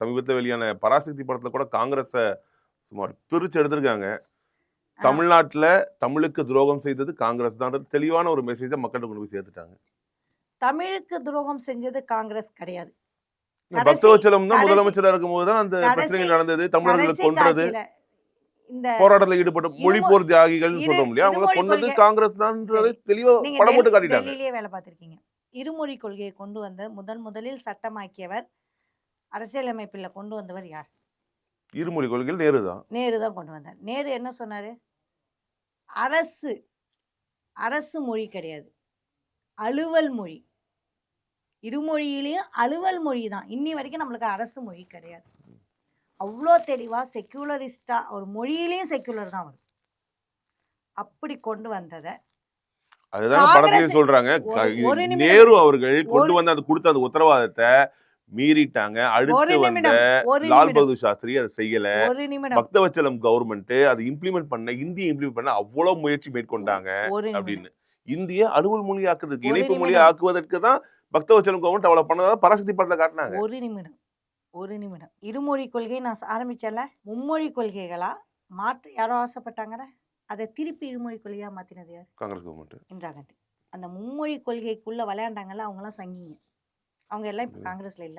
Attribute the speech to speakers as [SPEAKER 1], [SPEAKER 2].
[SPEAKER 1] சமீபத்தில் வெளியான பராசக்தி படத்துல கூட காங்கிரஸை சும்மா பிரிச்சு எடுத்திருக்காங்க.
[SPEAKER 2] ஆ,
[SPEAKER 1] தமிழ்நாட்டுல தமிழுக்கு துரோகம் செய்தது காங்கிரஸ் தான் தெளிவான ஒரு மெசேஜை மக்கள்கிட்ட கொண்டு போய் சேர்த்துட்டாங்க.
[SPEAKER 2] தமிழுக்கு துரோகம் செஞ்சது காங்கிரஸ் கிடையாது. கடைசி
[SPEAKER 1] பக்தவச்சலம் தான்
[SPEAKER 2] கடைசி
[SPEAKER 1] முதலமைச்சரா இருக்கும்போது தான் அந்த
[SPEAKER 2] கடைசி
[SPEAKER 1] பிரச்சனைகள் நடந்தது. தமிழர்களை
[SPEAKER 2] கடைசி
[SPEAKER 1] கொன்றது,
[SPEAKER 2] காட்சியில இந்த
[SPEAKER 1] போராட்டத்தில் ஈடுபட்ட
[SPEAKER 2] இருமொ
[SPEAKER 1] மொழிப்போர் தியாகிகள்னு
[SPEAKER 2] இரு
[SPEAKER 1] சொல்றோம் இல்லையா, அவங்கள
[SPEAKER 2] இருமொழி
[SPEAKER 1] கொன்னது
[SPEAKER 2] கொள்கை
[SPEAKER 1] காங்கிரஸ் தான்ன்றதை
[SPEAKER 2] சரி.
[SPEAKER 1] தெளிவா
[SPEAKER 2] நீங்க
[SPEAKER 1] படம் போட்டு காட்டிட்டாங்க.
[SPEAKER 2] டெல்லியிலேயே வேலை பார்த்துருக்கீங்க. இருமொழி கொள்கையை கொண்டு வந்த முதலில் சட்டமாக்கியவர், அரசியலமைப்பில் கொண்டு வந்தவர் யார்?
[SPEAKER 1] இருமொழி கொள்கையில் நேரு தான்.
[SPEAKER 2] நேரு தான் கொண்டு வந்தார். நேரு என்ன சொன்னாரு? அரசு அரசு மொழி கிடையாது, அலுவல் மொழி. இருமொழியிலையும் அலுவல் மொழி தான். இன்னி வரைக்கும் நம்மளுக்கு அரசு மொழி கிடையாது. அவ்வளோ தெளிவா செக்யூலரிஸ்டா ஒரு மொழியிலையும் செக்யூலர் தான் வரும். அப்படி கொண்டு வந்ததை
[SPEAKER 1] அதுதான் படத்திலேயே
[SPEAKER 2] காங்கிரஸ்
[SPEAKER 1] சொல்றாங்க.
[SPEAKER 2] ஒரு நிமிடம்
[SPEAKER 1] நேரு அவர்கள் கொண்டு
[SPEAKER 2] ஒரு
[SPEAKER 1] வந்து அந்த கொடுத்த அந்த உத்தரவாதத்தை மீறிட்டாங்க.
[SPEAKER 2] ஒரு
[SPEAKER 1] அடுத்து வந்த
[SPEAKER 2] நிமிடம் ஒரு
[SPEAKER 1] லால்
[SPEAKER 2] நிமிடம்
[SPEAKER 1] பகதூர் சாஸ்திரி அதை செய்யல.
[SPEAKER 2] ஒரு நிமிடம்
[SPEAKER 1] பக்தவச்சலம் கவர்மெண்ட் அதை இம்ப்ளிமெண்ட் பண்ண, இந்திய இம்ப்ளிமெண்ட் பண்ண அவ்வளவு முயற்சி மேற்கொண்டாங்க
[SPEAKER 2] ஒரு நிமிடம்
[SPEAKER 1] அப்படின்னு. இந்திய அலுவல் மொழி ஆக்குறதுக்கு,
[SPEAKER 2] ஒரு
[SPEAKER 1] இணைப்பு மொழி
[SPEAKER 2] நிமிடம்
[SPEAKER 1] ஆக்குவதற்கு தான் பக்தவச்சலம் கவர்மெண்ட் அவ்வளவு பண்ணதா பராசக்தி படத்துல காட்டினாங்க.
[SPEAKER 2] ஒரு நிமிடம் ஒரு நிமிடம் இருமொழி கொள்கை நான் ஆரம்பிச்சேன்ல, மும்மொழி கொள்கைகளா மாற்ற யாரோ ஆசைப்பட்டாங்கடா, அதை திருப்பி இருமொழி கொள்கையா மாத்தினது யார்?
[SPEAKER 1] காங்கிரஸ் கவர்மெண்ட்.
[SPEAKER 2] இந்திரா காந்தி. அந்த மும்மொழி கொள்கைக்குள்ள விளையாண்டாங்கல்ல, அவங்களாம் சங்கிங்க. அவங்க எல்லாம் இப்போ காங்கிரஸ்ல இல்லை.